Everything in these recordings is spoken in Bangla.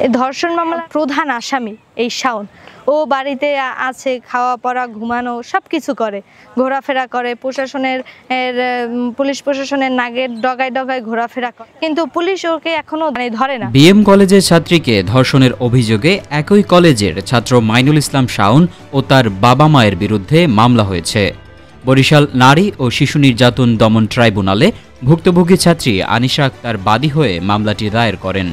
এই ধর্ষণ মামলার প্রধান আসামি এই শাওন। ও বাড়িতে আছে, খাওয়া পড়া ঘুমানো সব কিছু করে, ঘোরাফেরা করে, পুলিশ প্রশাসনের নাগের ডগায় ডগায় ঘোরাফেরা করে, কিন্তু পুলিশ ওকে এখনো ধরে না। বিএম কলেজের ছাত্রীকে ধর্ষণের অভিযোগে একই কলেজের ছাত্র মাইনুল ইসলাম শাওন ও তার বাবা মায়ের বিরুদ্ধে মামলা হয়েছে। বরিশাল নারী ও শিশু নির্যাতন দমন ট্রাইব্যুনালে ভুক্তভোগী ছাত্রী আনিশা আক্তার বাদী হয়ে মামলাটি দায়ের করেন।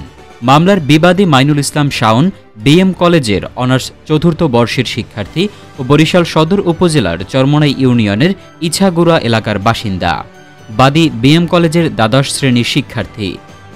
মামলার বিবাদী মাইনুল ইসলাম শাওন বিএম কলেজের অনার্স চতুর্থ বর্ষের শিক্ষার্থী ও বরিশাল সদর উপজেলার চরমনাই ইউনিয়নের ইছাগুড়া এলাকার বাসিন্দা। বাদী বিএম কলেজের দ্বাদশ শ্রেণীর শিক্ষার্থী।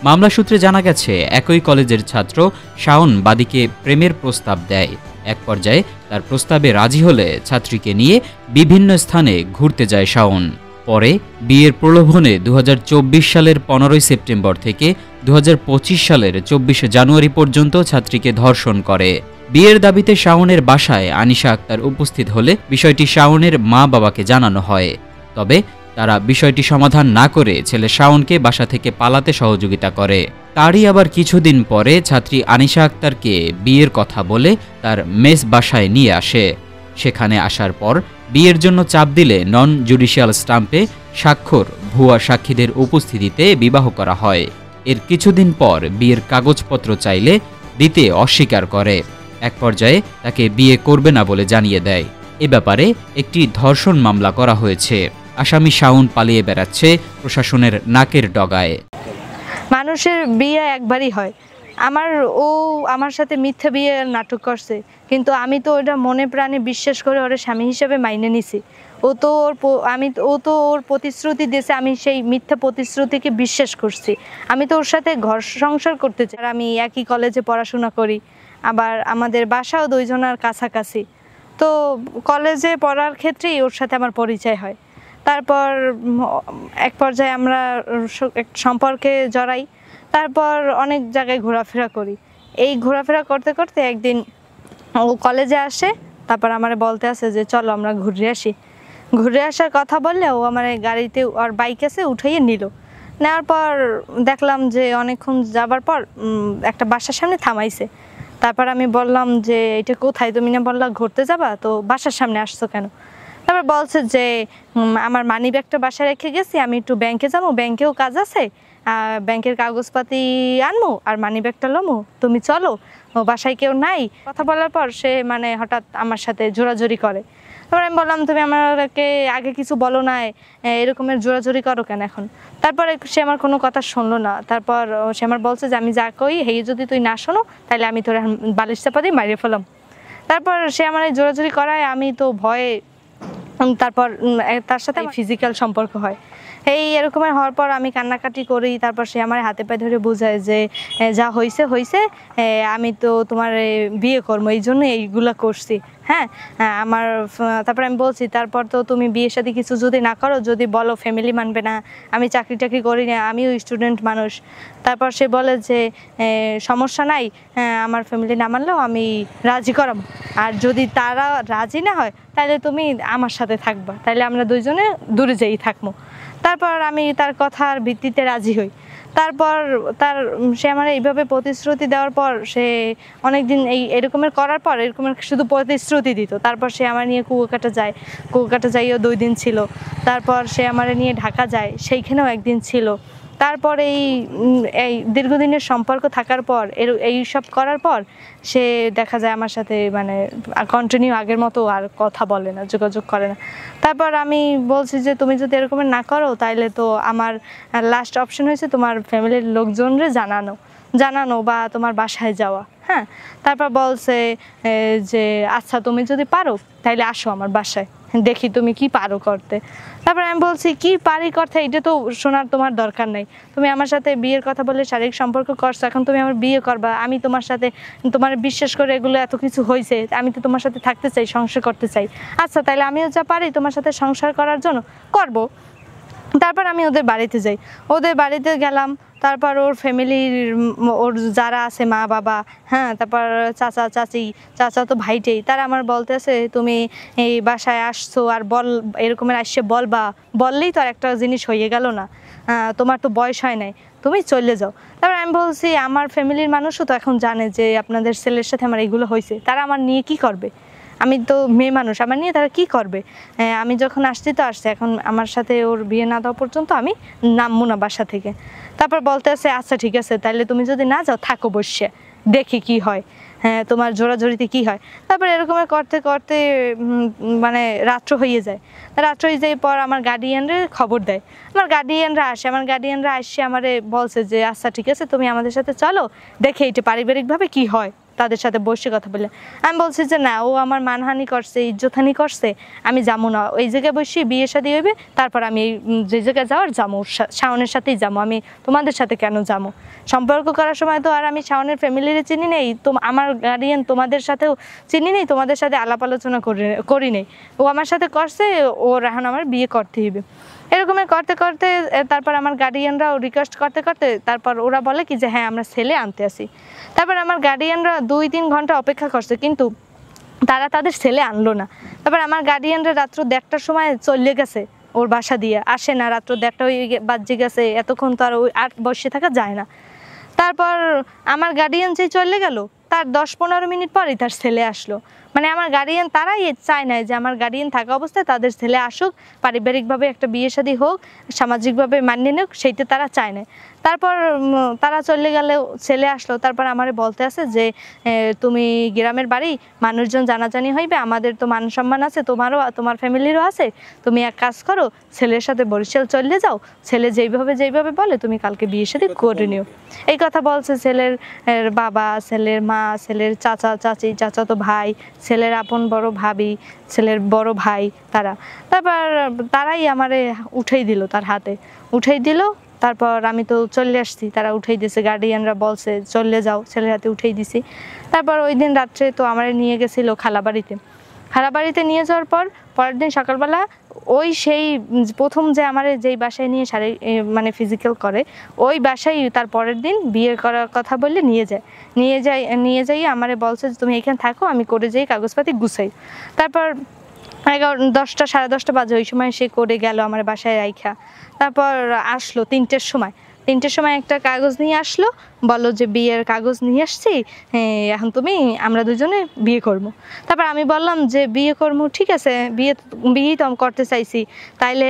মামলা সূত্রে জানা গেছে, একই কলেজের ছাত্র শাওন বাদীকে প্রেমের প্রস্তাব দেয়। এক পর্যায়ে তার প্রস্তাবে রাজি হলে ছাত্রীকে নিয়ে বিভিন্ন স্থানে ঘুরতে যায় শাওন। পরে বিয়ের প্রলোভনে 2024 সালের 15 সেপ্টেম্বর থেকে 2025 সালের 24 জানুয়ারি পর্যন্ত ছাত্রীকে ধর্ষণ করে। বিয়ের দাবিতে শাওনের বাসায় আনিশা আক্তার উপস্থিত হলে বিষয়টি শাওনের মা বাবাকে জানানো হয়। তবে তারা বিষয়টি সমাধান না করে ছেলে শাওনকে বাসা থেকে পালাতে সহযোগিতা করে। তারই আবার কিছুদিন পরে ছাত্রী আনিশা আক্তারকে বিয়ের কথা বলে তার মেস বাসায় নিয়ে আসে। সেখানে আসার পর বিয়ের জন্য চাপ দিলে নন জুডিশিয়াল স্টাম্পে স্বাক্ষর ভুয়া সাক্ষীদের উপস্থিতিতে বিবাহ করা হয়। এর কিছুদিন পর বিয়ের কাগজপত্র চাইলে দিতে অস্বীকার করে। এক পর্যায়ে তাকে বিয়ে করবে না বলে জানিয়ে দেয়। এ ব্যাপারে একটি ধর্ষণ মামলা করা হয়েছে। আসামি শাওন পালিয়ে বেড়াচ্ছে প্রশাসনের নাকের ডগায়। মানুষের বিয়ে একবারই হয়। আমার সাথে মিথ্যা বিয়ে নাটক করছে, কিন্তু আমি তো ওটা মনে প্রাণে বিশ্বাস করে ওর স্বামী হিসেবে মাইনে নিছি। ও তো ওর প্রতিশ্রুতি দিয়েছে, আমি সেই মিথ্যা প্রতিশ্রুতিকে বিশ্বাস করছি। আমি তো ওর সাথে ঘর সংসার করতে চাই। আমি একই কলেজে পড়াশোনা করি, আবার আমাদের বাসাও দুইজনের কাছাকাছি। তো কলেজে পড়ার ক্ষেত্রেই ওর সাথে আমার পরিচয় হয়। তারপর এক পর্যায়ে আমরা সম্পর্কে জড়াই। তারপর অনেক জায়গায় ঘোরাফেরা করি। এই ঘোরাফেরা করতে করতে একদিন ও কলেজে আসে, তারপর আমার বলতে আসে যে চলো আমরা ঘুরে আসি। ঘুরে আসার কথা বললে ও আমার গাড়িতে আর বাইক আছে উঠাইয়ে নিল। নেওয়ার পর দেখলাম যে অনেকক্ষণ যাবার পর একটা বাসার সামনে থামাইছে। তারপর আমি বললাম যে এটা কোথায়? তুমি না বললা ঘুরতে যাবা, তো বাসার সামনে আসছো কেন? তারপর বলছে যে আমার মানি ব্যাগটা বাসায় রেখে গেছি, আমি একটু ব্যাংকে যাবো, ব্যাংকেও কাজ আছে, ব্যাংকের কাগজপাতি আনবো আর মানি ব্যাগটা লমো, তুমি চলো, বাসায় কেউ নাই। কথা বলার পর সে হঠাৎ আমার সাথে জোরাজোরি করে। তারপর আমি বললাম তুমি আমাকে আগে কিছু বলো না, এরকমের জোরাজোরি করো কেন এখন? তারপরে সে আমার কোনো কথা শুনলো না। তারপর সে আমার বলছে যে আমি যা কই হেই যদি তুই না শোনো তাহলে আমি তোর বালিশ চাপা দিয়ে মারিয়ে ফেলাম। তারপর সে আমার জোরাজোরি করায় আমি তো ভয়ে, তারপর তার সাথে ফিজিক্যাল সম্পর্ক হয়। এরকমের হওয়ার পর আমি কান্নাকাটি করি। তারপর সে আমার হাতে পায়ে ধরে বোঝায় যে যা হয়েছে হয়েছে, আমি তো তোমার বিয়ে করবো, এই জন্য এইগুলা করছি। হ্যাঁ তারপর আমি বলছি তারপর তো তুমি বিয়ের সাথে কিছু যদি না করো, যদি বলো ফ্যামিলি মানবে না, আমি চাকরি টাকরি করি না, আমিও স্টুডেন্ট মানুষ। তারপর সে বলে যে সমস্যা নাই, আমার ফ্যামিলি না মানলেও আমি রাজি করাবো, আর যদি তারা রাজি না হয় তাহলে তুমি আমার সাথে থাকবা, তাহলে আমরা দুইজনে দূরে যেই থাকবো। তারপর আমি তার কথার ভিত্তিতে রাজি হই। তারপর সে আমার এইভাবে প্রতিশ্রুতি দেওয়ার পর সে অনেকদিন এরকমের করার পর এরকমের শুধু প্রতিশ্রুতি দিত। তারপর সে আমার নিয়ে কুয়াকাটা যাইও 2 দিন ছিল। তারপর সে আমার নিয়ে ঢাকা যায়, সেইখানেও একদিন ছিল। তারপর এই দীর্ঘদিনের সম্পর্ক থাকার পর এই সব করার পর সে দেখা যায় আমার সাথে কন্টিনিউ আগের মতো আর কথা বলে না, যোগাযোগ করে না। তারপর আমি বলছি যে তুমি যদি এরকমের না করো তাহলে তো আমার লাস্ট অপশন হয়েছে তোমার ফ্যামিলির লোকজনরে জানানো বা তোমার বাসায় যাওয়া। হ্যাঁ, তারপর বলছে যে আচ্ছা তুমি যদি পারো তাহলে আসো আমার বাসায়, দেখি তুমি কি পারো করতে। তারপর আমি বলছি কি পারি করতে, এটা তো শোনার তোমার দরকার নাই। তুমি আমার সাথে বিয়ের কথা বলে শারীরিক সম্পর্ক করছো, এখন তুমি আমার বিয়ে করবা, আমি তোমার সাথে তোমার বিশ্বাস করে এগুলো এত কিছু হয়েছে, আমি তো তোমার সাথে থাকতে চাই, সংসার করতে চাই। আচ্ছা তাহলে আমিও যা পারি তোমার সাথে সংসার করার জন্য করব। তারপর আমি ওদের বাড়িতে যাই, ওদের বাড়িতে গেলাম। তারপর ওর ফ্যামিলির ওর যারা আছে মা বাবা, হ্যাঁ, তারপর চাচা চাচি, চাচা তো ভাইটেই, তারা আমার বলতে আছে তুমি এই বাসায় আসছো আর এরকমের আসছে বললেই তো আর একটা জিনিস হয়ে গেল না। তোমার তো বয়স হয় নাই, তুমি চলে যাও। তারপর আমি বলছি আমার ফ্যামিলির মানুষও তো এখন জানে যে আপনাদের ছেলের সাথে আমার এইগুলো হয়েছে, তারা আমার নিয়ে কি করবে? আমি তো মেয়ে মানুষ, আমার নিয়ে তারা কি করবে? আমি যখন আসছি তো আসছে, এখন আমার সাথে ওর বিয়ে না দেওয়া পর্যন্ত আমি নামবো না বাসা থেকে। তারপর বলতে আছে আচ্ছা ঠিক আছে, তাহলে তুমি যদি না যাও থাকো বসে, দেখি কি হয়, হ্যাঁ তোমার জোরাজোরিতে কি হয়। তারপর এরকম করতে করতে মানে রাত্র হয়ে যায়। রাত্র হয়ে যাওয়ার পর আমার গার্ডিয়ানরা খবর দেয়, আমার গার্ডিয়ানরা আসে, আমার গার্ডিয়ানরা আসে আমারে বলছে যে আচ্ছা ঠিক আছে তুমি আমাদের সাথে চলো, দেখে এটা পারিবারিকভাবে কি হয়, তাদের সাথে বসে কথা বলে। আমি বলছি যে না, ও আমার মানহানি করছে, ইজ্জতহানি করছে, আমি যাবো না, ওই জায়গায় বসে বিয়ে শাদী হইবে, তারপর আমি যে জায়গায় যাওয়ার যাবো, শাওনের সাথেই যাবো, আমি তোমাদের সাথে কেন যাবো? সম্পর্ক করার সময় তো আর আমি শাওনের ফ্যামিলির চিনি নেই, তো আমার গার্ডিয়ান তোমাদের সাথেও চিনি নেই, তোমাদের সাথে আলাপ আলোচনা করি নেই, ও আমার সাথে করছে, ওর এখন আমার বিয়ে করতে হইবে। এরকমের করতে করতে তারপর আমার গার্ডিয়ানরাও রিকোয়েস্ট করতে করতে তারপর ওরা বলে কি যে হ্যাঁ আমরা ছেলে আনতে আসি। তারপর আমার গার্ডিয়ানরা 2-3 ঘন্টা অপেক্ষা করছে, কিন্তু তারা তাদের ছেলে আনলো না। তারপর আমার গার্ডিয়ানরা রাত্র 1টার সময় চলে গেছে, ওর বাসা দিয়ে আসে না, রাত্র 1টা বাজে গেছে, এতক্ষণ তো আর ওই আর বসে থাকা যায় না। তারপর আমার গার্ডিয়ান যে চলে গেল, তার 10-15 মিনিট পরেই তার ছেলে আসলো। মানে আমার গার্ডিয়ান তারাই চায় না যে আমার গার্ডিয়ান থাকা অবস্থায় তাদের ছেলে আসুক, পারিবারিকভাবে একটা বিয়ে শাদী হোক, সামাজিকভাবে মানিয়ে নিক, সেইটা তারা চায় না। তারপর তারা চলে গেলে ছেলে আসলো, তারপর আমারে বলতে আছে যে তুমি গ্রামের বাড়ি, মানুষজন জানাজানি হইবে, আমাদের তো মান সম্মান আছে, তোমারও তোমার ফ্যামিলিরও আছে, তুমি এক কাজ করো, ছেলের সাথে বরিশাল চলে যাও, ছেলে যেইভাবে বলে তুমি কালকে বিয়ে শাদী করে নিও। এই কথা বলছে ছেলের বাবা, ছেলের মা, ছেলের চাচা চাচি, চাচাতো ভাই, ছেলের আপন বড় ভাবি, ছেলের বড় ভাই, তারপর তারাই আমারে উঠেই দিল, তার হাতে উঠেই দিল। তারপর আমি তো চলে আসছি, তারা উঠেই দিছে, গার্ডিয়ানরা বলছে চলে যাও, ছেলের হাতে উঠেই দিছি। তারপর ওই দিন রাত্রে তো আমারে নিয়ে গেছিলো খালাবাড়িতে নিয়ে যাওয়ার পর পরের দিন সকালবেলা ওই সেই প্রথম যে আমার যেই বাসায় নিয়ে মানে ফিজিক্যাল করে, ওই বাসায় তার পরের দিন বিয়ে করার কথা বললে নিয়ে যাই আমারে বলছে যে তুমি এখানে থাকো, আমি করে যাই কাগজপাতি গুছাই। তারপর 10টা 10:30 বাজে, ওই সময় সে করে গেল আমার বাসায় রাইখা। তারপর আসলো 3টের সময় একটা কাগজ নিয়ে আসলো, বলো যে বিয়ের কাগজ নিয়ে আসছি, এখন আমরা দুজনে বিয়ে করবো। তারপর আমি বললাম যে বিয়ে করবো, ঠিক আছে, বিয়েই তো আমি করতে চাইছি, তাইলে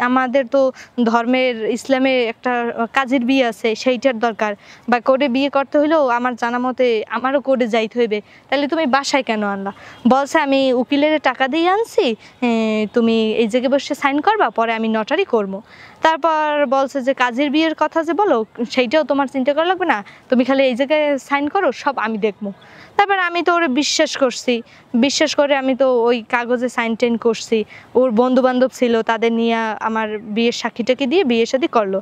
আমাদের তো ধর্মের ইসলামে একটা কাজের বিয়ে আছে, সেইটার দরকার, বা কোর্টে বিয়ে করতে হইলেও আমার জানা মতে আমারও কোর্টে যাইতে হইবে, তাহলে তুমি বাসায় কেন আনলা? বলছে আমি উকিলের টাকা দিয়ে আনছি, তুমি এই জায়গায় বসে সাইন করবা, পরে আমি নটারি করবো। তারপর বলছে যে কাজের বিয়ের কথা যে বলো, সেইটাও তোমার চিন্তা করা লাগবে না, তুমি খালি এই জায়গায় সাইন করো, সব আমি দেখবো। তারপর আমি তো ওরে বিশ্বাস করে আমি তো ওই কাগজে সাইন টাইন করছি। ওর বন্ধু বান্ধব ছিল, তাদের নিয়ে আমার বিয়ের সাক্ষীটাকে দিয়ে বিয়ে শাদী করলো।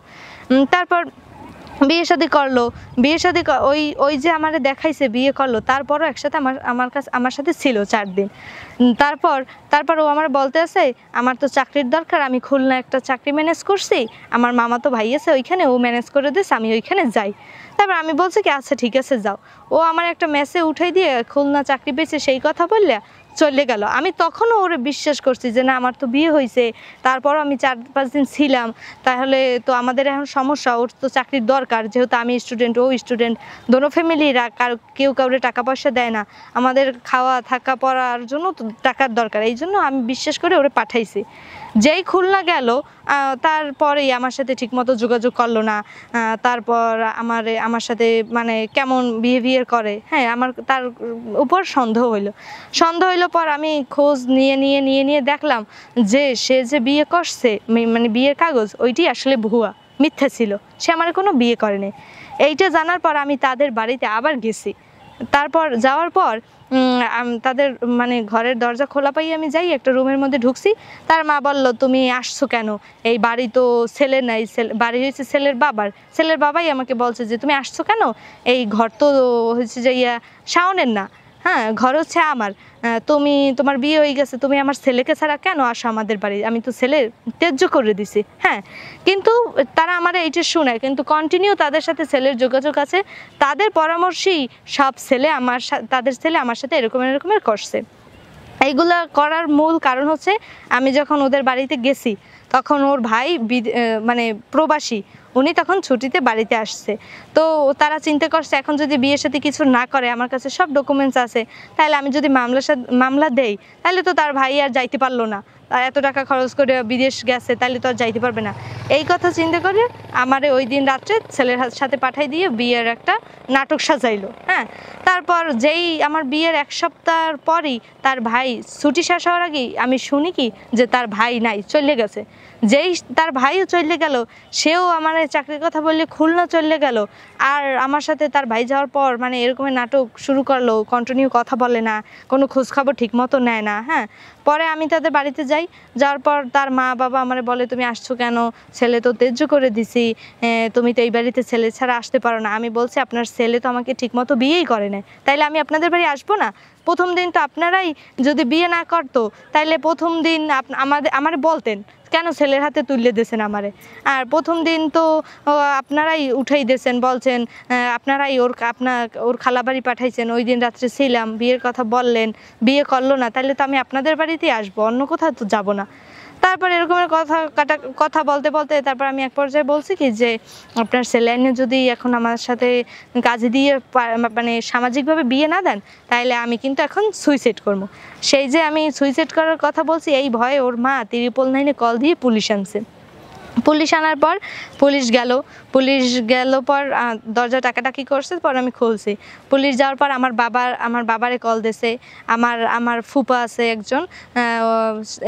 তারপর বিয়ে শাদী করলো, ওই যে আমারে দেখাইছে বিয়ে করলো, তারপরও একসাথে আমার সাথে ছিল 4 দিন। তারপর ও আমার বলতে আছে আমার তো চাকরির দরকার, আমি খুলনা একটা চাকরি ম্যানেজ করছি, আমার মামা তো ভাই আছে ওইখানে, ও ম্যানেজ করে দিয়েছে, আমি ওইখানে যাই। তারপর আমি বলছি কি আচ্ছা ঠিক আছে যাও। ও আমার একটা মেসে উঠাই দিয়ে খুলনা চাকরি পেয়েছে সেই কথা বললে চলে গেল। আমি তখনও ওরে বিশ্বাস করছি যে না আমার তো বিয়ে হয়েছে, তারপরও আমি 4-5 দিন ছিলাম, তাহলে তো আমাদের এখন সমস্যা, ওর তো চাকরির দরকার, যেহেতু আমি স্টুডেন্ট, ও স্টুডেন্ট, দোনো ফ্যামিলিরা কেউ কাউরে টাকা পয়সা দেয় না, আমাদের খাওয়া থাকা পড়ার জন্য তো টাকার দরকার, এই জন্য আমি বিশ্বাস করে ওরে পাঠাইছি। যেই খুলনা গেল তারপরেই আমার সাথে ঠিকমতো যোগাযোগ করলো না। তারপর আমার সাথে মানে কেমন বিহেভিয়ার করে, হ্যাঁ তার উপর সন্দেহ হইলো। পর আমি খোঁজ নিয়ে দেখলাম যে সে যে বিয়ে করছে, মানে বিয়ের কাগজ ওইটি আসলে ভুয়া, মিথ্যা ছিল, সে আমার কোনো বিয়ে করেনি। এইটা জানার পর আমি তাদের বাড়িতে আবার গেছি। তারপর যাওয়ার পর তাদের মানে ঘরের দরজা খোলা পাই, আমি যাই একটা রুমের মধ্যে ঢুকছি, তার মা বলল তুমি আসছো কেন, এই বাড়ি তো ছেলে নাই, বাড়ি হয়েছে ছেলের বাবাই আমাকে বলছে যে তুমি আসছো কেন, এই ঘর তো হচ্ছে যে শাওনের না, হ্যাঁ ঘর হচ্ছে আমার, তোমার বিয়ে হয়ে গেছে, তুমি আমার ছেলেকে ছাড়া কেন আসো আমাদের বাড়ি, আমি তো ছেলে ত্যায্য করে দিছি। হ্যাঁ কিন্তু তারা আমার এইটা শোনায়, কিন্তু কন্টিনিউ তাদের সাথে ছেলের যোগাযোগ আছে, তাদের পরামর্শেই সব তাদের ছেলে আমার সাথে এরকমের করছে। এইগুলা করার মূল কারণ হচ্ছে আমি যখন ওদের বাড়িতে গেছি তখন ওর ভাই মানে প্রবাসী, উনি তখন ছুটিতে বাড়িতে আসছে। তো তারা চিন্তা করছে এখন যদি বিয়ের সাথে কিছু না করে, আমার কাছে সব ডকুমেন্টস আছে, তাহলে আমি যদি মামলা দেই তাহলে তো তার ভাই আর যাইতে পারলো না, এত টাকা খরচ করে বিদেশ গেছে, তাহলে তো আর যাইতে পারবে না। এই কথা চিন্তা করে আমারে ওই দিন রাত্রে ছেলের সাথে পাঠাই দিয়ে বিয়ের একটা নাটক সাজাইলো। হ্যাঁ, তারপর যেই আমার বিয়ের 1 সপ্তাহ পরই তার ভাই ছুটি শেষ হওয়ার আগেই আমি শুনি কি যে তার ভাই নাই, চলে গেছে। যেই তার ভাইও চলে গেল, সেও আমার চাকরির কথা বললে খুলনা চলে গেল। আর আমার সাথে তার ভাই যাওয়ার পর মানে এরকমের নাটক শুরু করলো, কন্টিনিউ কথা বলে না, কোনো খোঁজখবর ঠিক মতো নেয় না। হ্যাঁ, পরে আমি তাদের বাড়িতে যাই, যাওয়ার পর তার মা বাবা আমার বলে তুমি আসছো কেন, ছেলে তো তেজ্য করে দিছি, তুমি তো এই বাড়িতে ছেলে ছাড়া আসতে পারো না। আমি বলছি আপনার ছেলে তো আমাকে ঠিক মতো বিয়েই করে না, তাইলে আমি আপনাদের বাড়ি আসবো না? প্রথম দিন তো আপনারাই যদি বিয়ে না করতো তাইলে প্রথম দিন আমারে বলতেন কেন ছেলের হাতে তুলে দিয়েছেন আমারে। আর প্রথম দিন তো আপনারাই উঠাই দিয়েছেন, বলছেন আপনারাই ওর খালাবাড়ি পাঠাইছেন, ওই দিন রাত্রে ছিলাম, বিয়ের কথা বললেন, বিয়ে করলো না, তাহলে তো আমি আপনাদের বাড়িতেই আসবো, অন্য কোথাও তো যাবো না। তারপর এরকমের কথা বলতে বলতে তারপর আমি এক পর্যায়ে বলছি কি যে আপনার ছেলে যদি এখন আমার সাথে কাজে দিয়ে মানে সামাজিকভাবে বিয়ে না দেন তাহলে আমি কিন্তু এখন সুইসাইড করবো। সেই যে আমি সুইসাইড করার কথা বলছি, এই ভয়ে ওর মা 999 কল দিয়ে পুলিশ আনছে। পুলিশ আনার পর পুলিশ গেল পর দরজা টাকাটাকি করছে, পর আমি খুলছি। পুলিশ যাওয়ার পর আমার বাবারে কল দিয়েছে, আমার ফুপা আছে একজন,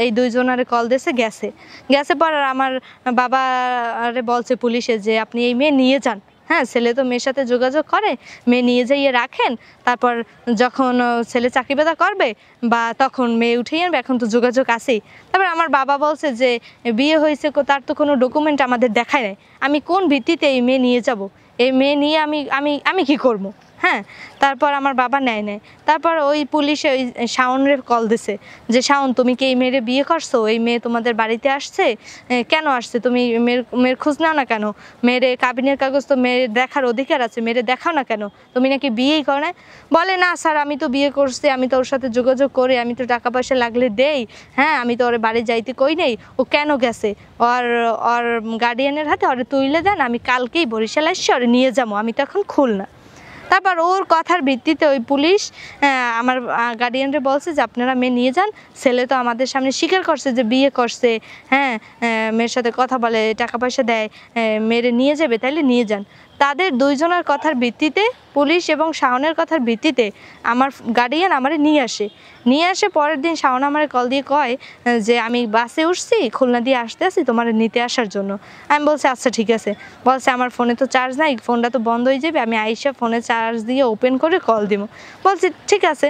এই দুইজনারে কল দিয়েছে, গেছে পর আমার বাবারে বলছে পুলিশে যে আপনি এই মেয়ে নিয়ে যান। হ্যাঁ, ছেলে তো মেয়ের সাথে যোগাযোগ করে, মেয়ে নিয়ে যাইয়ে রাখেন, তারপর যখন ছেলে চাকরি বাদা করবে বা তখন মেয়ে উঠিয়ে আনবে, এখন তো যোগাযোগ আছেই। তারপর আমার বাবা বলছে যে বিয়ে হয়েছে, তার তো কোনো ডকুমেন্ট আমাদের দেখায় নাই, আমি কোন ভিত্তিতে এই মেয়ে নিয়ে যাব, এই মেয়ে নিয়ে আমি কি করব? হ্যাঁ, তারপর আমার বাবা নেয়। তারপর ওই পুলিশে ওই শাওনের কল দিছে যে শাওন তুমি কি এই মেয়েরে বিয়ে করছো, এই মেয়ে তোমাদের বাড়িতে আসছে, কেন আসছে, তুমি মেয়ের খোঁজ নাও না কেন, মেয়েরে কাবিনের কাগজ তো মেয়ের দেখার অধিকার আছে, মেয়েরে দেখাও না কেন, তুমি নাকি বিয়েই করো না? বলে না স্যার, আমি তো বিয়ে করছি, আমি তো ওর সাথে যোগাযোগ করি, আমি তো টাকা পয়সা লাগলে দেই, হ্যাঁ, আমি তো ওর বাড়ি যাইতে কই নেই, ও কেন গেছে, ওর গার্ডিয়ানের হাতে ওরে তুলে দেন, আমি কালকেই বরিশাল আসছি, ওরে নিয়ে যাবো, আমি তো এখন খুলনা। তারপর ওর কথার ভিত্তিতে ওই পুলিশ আমার গার্ডিয়ানরে বলছে যে আপনারা মেয়ে নিয়ে যান, ছেলে তো আমাদের সামনে স্বীকার করছে যে বিয়ে করছে, হ্যাঁ, মেয়ের সাথে কথা বলে, টাকা পয়সা দেয়, মেয়েরে নিয়ে যাবে, তাইলে নিয়ে যান। তাদের দুইজনের কথার ভিত্তিতে, পুলিশ এবং শাওনের কথার ভিত্তিতে আমার গার্ডিয়ান আমারে নিয়ে আসে। পরের দিন শাওন আমারে কল দিয়ে কয় যে আমি বাসে উঠছি, খুলনা দিয়ে আসতে আসি তোমার নিতে আসার জন্য। আমি বলছি আচ্ছা ঠিক আছে। বলছে আমার ফোনে তো চার্জ নাই, ফোনটা তো বন্ধ হয়ে যাবে, আমি আইসা ফোনে চার্জ দিয়ে ওপেন করে কল দিব। বলছি ঠিক আছে।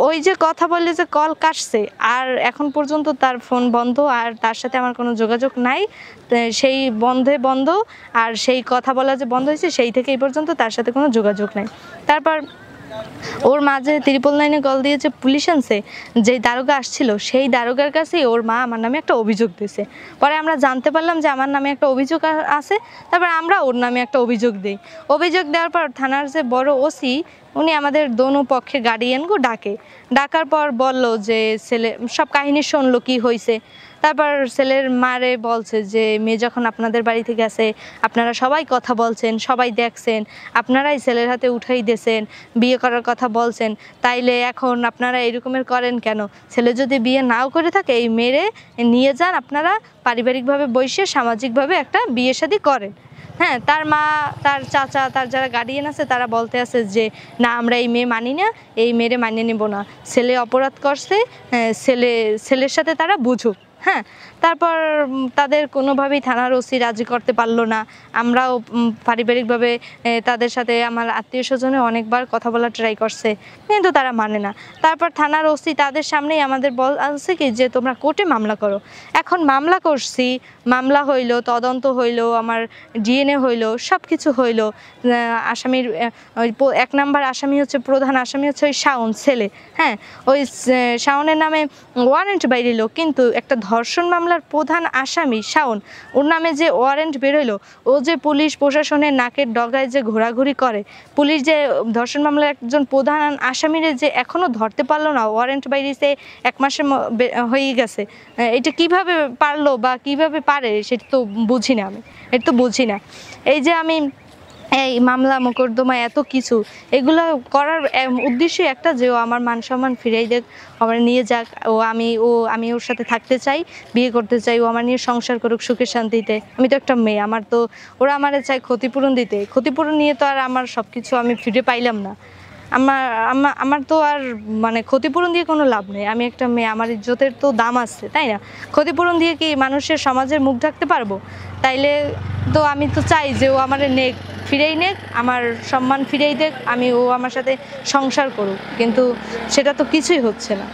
ওই যে কথা বললে যে কল কাটছে, আর এখন পর্যন্ত তার ফোন বন্ধ, আর তার সাথে আমার কোনো যোগাযোগ নাই, সেই বন্ধ, আর সেই কথা বলা যে বন্ধ হয়েছে সেই থেকে এই পর্যন্ত তার সাথে কোনো যোগাযোগ নাই। তারপর ওর মা যে 999 কল দিয়েছে পুলিশ আনছে, যেই দারোগা আসছিল সেই দারোগার কাছেই ওর মা আমার নামে একটা অভিযোগ দিয়েছে। পরে আমরা জানতে পারলাম যে আমার নামে একটা অভিযোগ আছে, তারপর আমরা ওর নামে একটা অভিযোগ দিই। অভিযোগ দেওয়ার পর থানার যে বড় ওসি, উনি আমাদের দোনো পক্ষে গার্ডিয়ানকে ডাকার পর বলল যে ছেলে সব কাহিনী শুনলো কি হয়েছে। তারপর ছেলের মারে বলছে যে মেয়ে যখন আপনাদের বাড়িতে গেছে, আপনারা সবাই কথা বলছেন, সবাই দেখছেন, আপনারাই ছেলের হাতে উঠাই দিয়েছেন, বিয়ে করার কথা বলছেন, তাইলে এখন আপনারা এরকমের করেন কেন? ছেলে যদি বিয়ে নাও করে থাকে, এই মেয়েরে নিয়ে যান, আপনারা পারিবারিকভাবে বসে সামাজিকভাবে একটা বিয়ে শাদী করেন। হ্যাঁ, তার মা, তার চাচা, তার যারা গার্ডিয়ান আছে তারা বলতে আছে যে না, আমরা এই মেয়ে মানি না, এই মেয়েরে মানিয়ে নেব না, ছেলে অপরাধ করছে, ছেলের সাথে তারা বুঝুক। হ্যাঁ, তারপর তাদের কোনোভাবেই থানার ওসি রাজি করতে পারলো না। আমরাও পারিবারিকভাবে তাদের সাথে আমার আত্মীয় স্বজনে অনেকবার কথা বলার ট্রাই করছে, কিন্তু তারা মানে না। তারপর থানার ওসি তাদের সামনেই আমাদের বলছে কি যে তোমরা কোর্টে মামলা করো। এখন মামলা করছি, মামলা হইলো, তদন্ত হইলো, আমার ডিএনএ হইলো, সব কিছু হইলো। আসামির 1 নাম্বার আসামি হচ্ছে, প্রধান আসামি হচ্ছে ওই শাওন ছেলে। হ্যাঁ, ওই শাওনের নামে ওয়ারেন্ট বাইরিল, কিন্তু একটা ধর্ষণ মামলার প্রধান আসামি শাওন, ওর নামে যে ওয়ারেন্ট বেরোলো, ও যে পুলিশ প্রশাসনের নাকের ডগায় যে ঘোরাঘুরি করে, পুলিশ যে ধর্ষণ মামলার একজন প্রধান আসামিরে যে এখনও ধরতে পারলো না, ওয়ারেন্ট বাইরেছে 1 মাসের হয়ে গেছে, এটা কিভাবে পারলো বা কিভাবে পারে সেটা তো বুঝি না, আমি এটা তো বুঝি না। এই যে আমি এই মামলা মোকদ্দমা এত কিছু এগুলো করার উদ্দেশ্যই একটা, যে ও আমার মান সম্মান ফিরিয়ে দেখ, আমার নিয়ে যাক, আমি ওর সাথে থাকতে চাই, বিয়ে করতে চাই, ও আমার নিয়ে সংসার করুক সুখে শান্তিতে। আমি তো একটা মেয়ে, আমার তো ওরা আমারে চাই ক্ষতিপূরণ দিতে, ক্ষতিপূরণ নিয়ে তো আর আমার সব কিছু আমি ফিরে পাইলাম না। আমার তো আর মানে ক্ষতিপূরণ দিয়ে কোনো লাভ নেই, আমি একটা মেয়ে, আমার ইজ্জতের তো দাম আছে, তাই না? ক্ষতিপূরণ দিয়ে কি মানুষের সমাজের মুখ ঢাকতে পারবো? তাইলে তো আমি তো চাই যে ও আমার নেক, ফিরেই নেক, আমার সম্মান ফিরেই দেখ, ও আমার সাথে সংসার করুক, কিন্তু সেটা তো কিছুই হচ্ছে না।